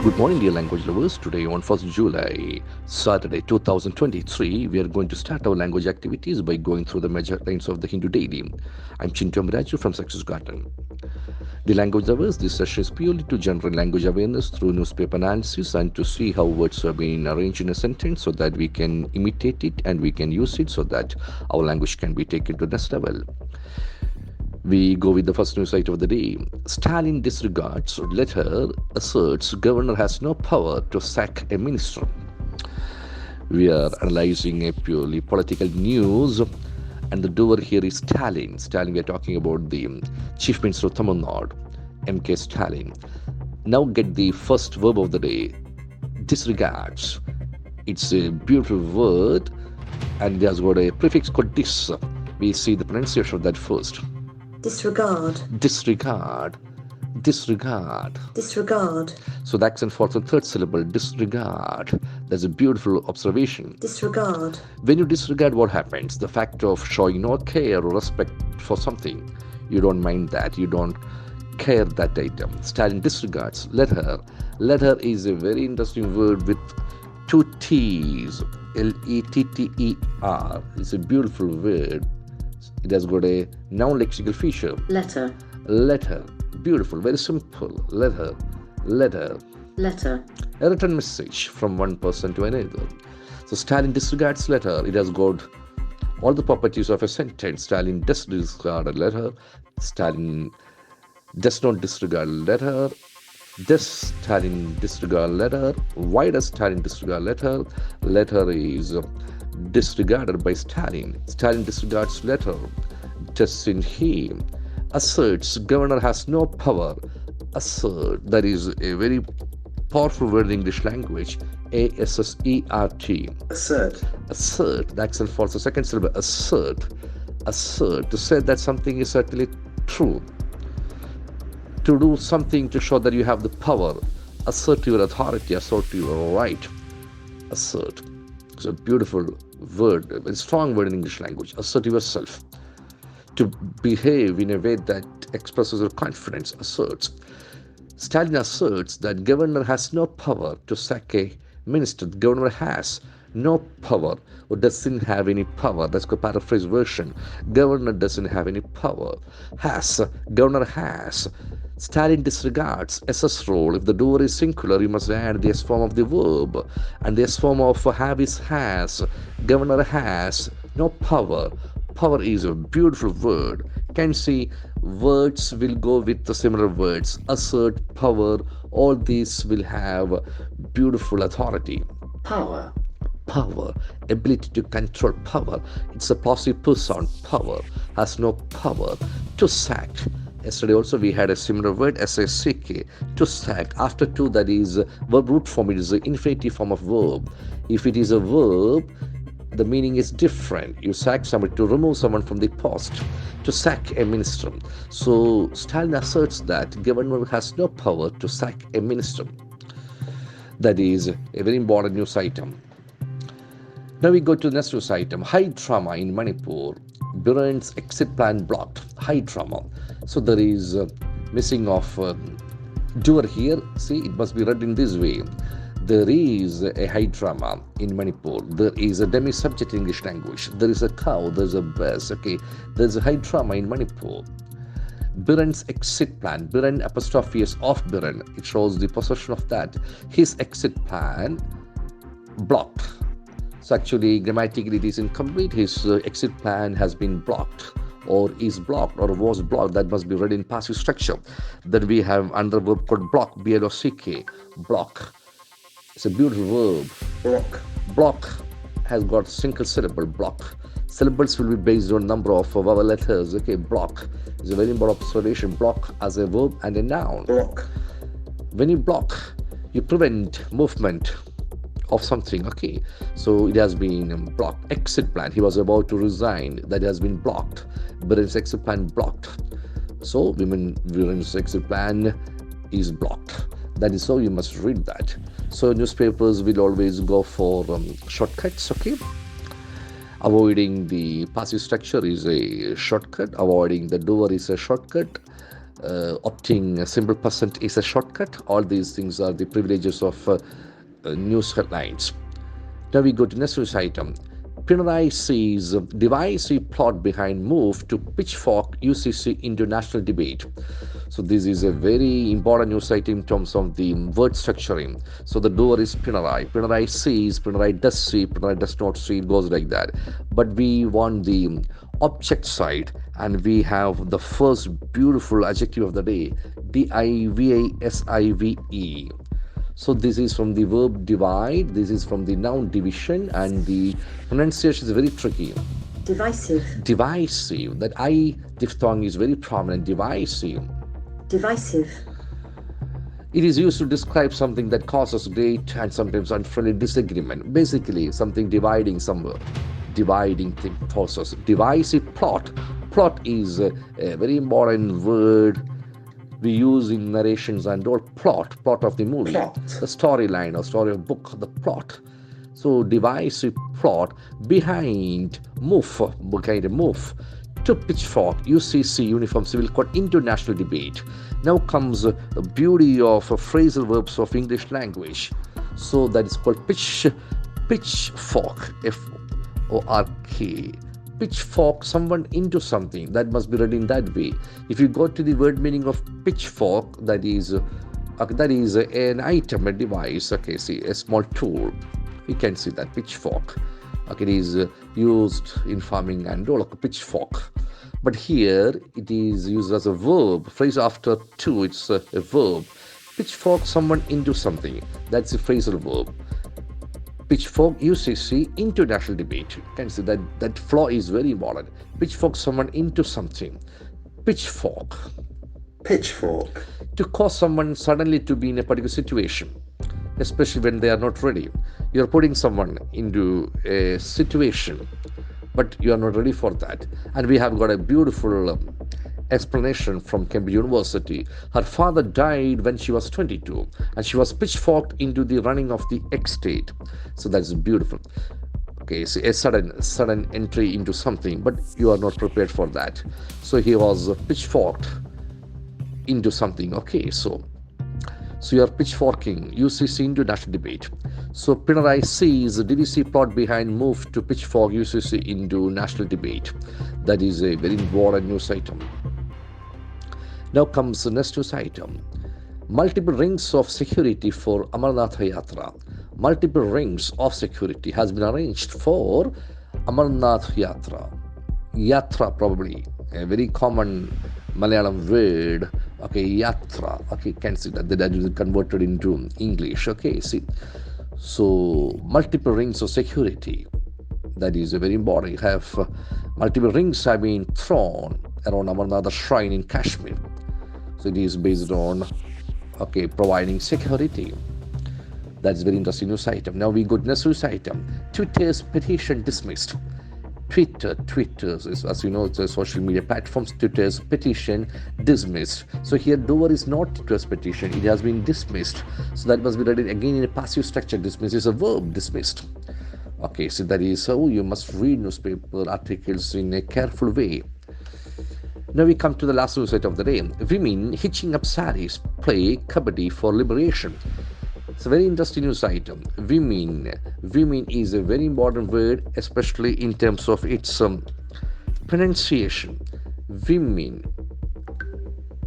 Good morning, dear language lovers. Today, on 1st July, Saturday 2023, we are going to start our language activities by going through the major lines of the Hindu daily. I'm Chintu M Raju from Success Garten. The language lovers, this session is purely to generate language awareness through newspaper analysis and to see how words are being arranged in a sentence so that we can imitate it and we can use it so that our language can be taken to the next level. We go with the first news item of the day. Stalin disregards letter, asserts governor has no power to sack a minister. We are analyzing a purely political news, and the doer here is Stalin. Stalin, we are talking about the Chief Minister of Tamil Nadu, M.K. Stalin. Now get the first verb of the day, disregards. It's a beautiful word, and it has got a prefix called dis. We see the pronunciation of that first. Disregard. Disregard. Disregard. Disregard. So the accent falls on third syllable, disregard. That's a beautiful observation. Disregard. When you disregard, what happens? The fact of showing no care or respect for something. You don't mind that. You don't care that item. Stalin disregards. Letter. Letter is a very interesting word with two T's. Letter. It's a beautiful word. It has got a noun lexical feature. Letter. Letter. Beautiful. Very simple. Letter. Letter. Letter. A written message from one person to another. So Stalin disregards letter. It has got all the properties of a sentence. Stalin does disregard a letter. Stalin does not disregard a letter. Does Stalin disregard letter? Why does Stalin disregard letter? Letter is disregarded by Stalin. Stalin disregards letter. Doesn't he? Asserts governor has no power. Assert, that is a very powerful word in English language. A-S-S-E-R-T. Assert. Assert, the accent falls the second syllable. Assert. Assert, to say that something is certainly true. To do something to show that you have the power. Assert your authority, assert your right. Assert. It's a beautiful word, a very strong word in English language. Assert yourself. To behave in a way that expresses your confidence. Asserts. Stalin asserts that governor has no power to sack a minister. The governor has no power or doesn't have any power. That's a paraphrase version. Governor doesn't have any power. Has. Governor has. Stalin disregards SS role. If the doer is singular, you must add the S form of the verb. And the S form of have is has. Governor has no power. Power is a beautiful word. Can see words will go with the similar words. Assert, power, all these will have beautiful authority. Power. Power, ability to control power. It's a possessive person. Power has no power to sack. Yesterday also we had a similar word, S-A-C-K, to sack. After to, that is verb root form. It is the infinitive form of verb. If it is a verb, the meaning is different. You sack somebody, to remove someone from the post, to sack a minister. So Stalin asserts that government has no power to sack a minister. That is a very important news item. Now we go to the next news item. High drama in Manipur. Biren's exit plan blocked. High drama. So there is missing of doer here. See, it must be read in this way. There is a high drama in Manipur. There is a demi-subject in English language. There is a cow. There is a bus. Okay, there is a high drama in Manipur. Biren's exit plan. Biren apostrophe is off Biren. It shows the possession of that. His exit plan blocked. So actually, grammatically, it is incomplete. His exit plan has been blocked, or is blocked, or was blocked. That must be read in passive structure. Then we have another verb called block, B-L-O-C-K, block. It's a beautiful verb. Block. Block has got single syllable, block. Syllables will be based on number of vowel letters. Okay, block is a very important observation. Block as a verb and a noun. Block. When you block, you prevent movement of something. Okay, so it has been blocked. Exit plan, he was about to resign, that has been blocked. Biren's exit plan blocked. So Biren's exit plan is blocked. That is how you must read that. So newspapers will always go for shortcuts. Okay, avoiding the passive structure is a shortcut. Avoiding the doer is a shortcut. opting a simple percent is a shortcut. All these things are the privileges of news headlines. Now we go to next news item. Pinarayi sees divisive plot behind move to pitchfork UCC into national debate. So this is a very important news item in terms of the word structuring. So the doer is Pinarayi. Pinarayi sees, Pinarayi does see, Pinarayi does not see. It goes like that. But we want the object side, and we have the first beautiful adjective of the day, divisive. So this is from the verb divide, this is from the noun division, and the pronunciation is very tricky. Divisive. Divisive. That I diphthong is very prominent. Divisive. Divisive. It is used to describe something that causes great and sometimes unfriendly disagreement. Basically, something dividing somewhere. Dividing thing forces. Divisive plot. Plot is a very important word we use in narrations and all. Plot of the movie, Plot. the storyline or story of book, the plot. So divisive plot behind move to pitchfork UCC Uniform Civil Code into national debate. Now comes the beauty of phrasal verbs of English language. So that is called pitchfork, F-O-R-K. Pitchfork someone into something. That must be read in that way. If you go to the word meaning of pitchfork, that is an item, a device. Okay, see, a small tool. You can see that pitchfork. Okay, it is used in farming and all, like a pitchfork. But here it is used as a verb. Phrase after to, it's a verb. Pitchfork someone into something. That's a phrasal verb. Pitchfork UCC into national debate. You can see that flaw is very important. Pitchfork someone into something. Pitchfork. Pitchfork. To cause someone suddenly to be in a particular situation, especially when they are not ready. You are putting someone into a situation, but you are not ready for that. And we have got a beautiful explanation from Cambridge University. Her father died when she was 22, and she was pitchforked into the running of the estate. So that's beautiful. Okay, so a sudden entry into something, but you are not prepared for that. So he was pitchforked into something. Okay, so you are pitchforking UCC into national debate. So Pinarayi sees the DVC plot behind move to pitchfork UCC into national debate. That is a very important news item. Now comes the next news item. Multiple rings of security for Amarnath Yatra. Multiple rings of security has been arranged for Amarnath Yatra. Yatra, probably a very common Malayalam word. Okay, yatra. Okay, can see that is converted into English. Okay, see. So multiple rings of security. That is very important. You have multiple rings have been thrown around Amarnath shrine in Kashmir. So it is based on providing security. That's very interesting news item. Now we go to next news item. Twitter's petition dismissed. Twitter's is, as you know, it's a social media platforms. Twitter's petition dismissed. So here doer is not Twitter's petition. It has been dismissed. So that must be read again in a passive structure. Dismiss is a verb, dismissed. Okay, so that is how you must read newspaper articles in a careful way. Now we come to the last news item of the day. Women hitching up saris play kabaddi for liberation. It's a very interesting news item. Women is a very important word, especially in terms of its pronunciation. Women,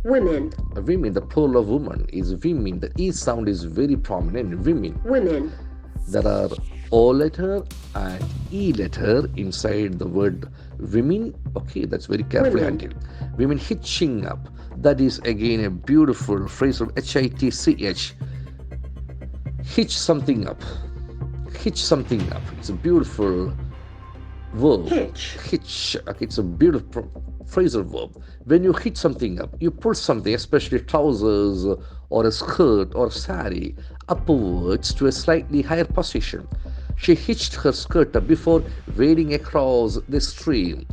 the plural of woman is women. The E sound is very prominent. Women. There are O letter and E letter inside the word women. Okay, that's very carefully handled. Women hitching up. That is again a beautiful phrase of HITCH. Hitch something up. It's a beautiful verb. Hitch. Okay, it's a beautiful phrasal verb. When you hitch something up, you pull something, especially trousers or a skirt or sari, upwards to a slightly higher position. She hitched her skirt up before wading across the stream.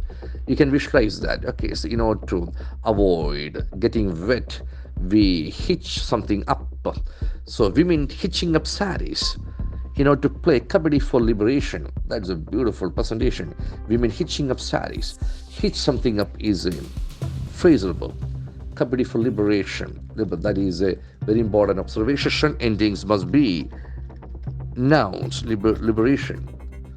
You can visualize that. Okay, so in order to avoid getting wet, we hitch something up. So women hitching up saris in order to play kabaddi for liberation. That's a beautiful presentation. Women hitching up saris. Hitch something up is a phrasal verb. company for liberation. That is a very important observation. Endings must be nouns. Liberation.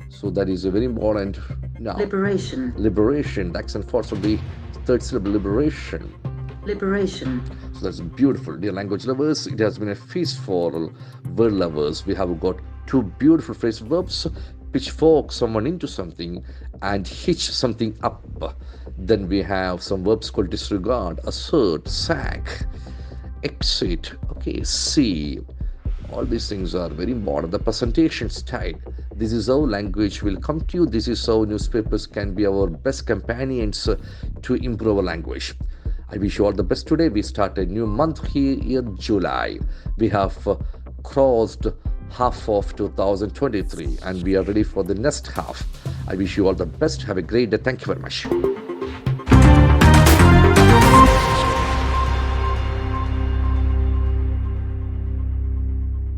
So that is a very important noun. Liberation. Liberation. The accent force of the third syllable. Liberation. Liberation. So that's beautiful. Dear language lovers, it has been a feast for word lovers. We have got two beautiful phrasal verbs: pitchfork someone into something and hitch something up. Then we have some verbs called disregard, assert, sack, exit, see. All these things are very important. The presentation style. This is how language will come to you. This is how newspapers can be our best companions to improve our language. I wish you all the best today. We start a new month here in July. We have crossed half of 2023 and we are ready for the next half. I wish you all the best. Have a great day. Thank you very much.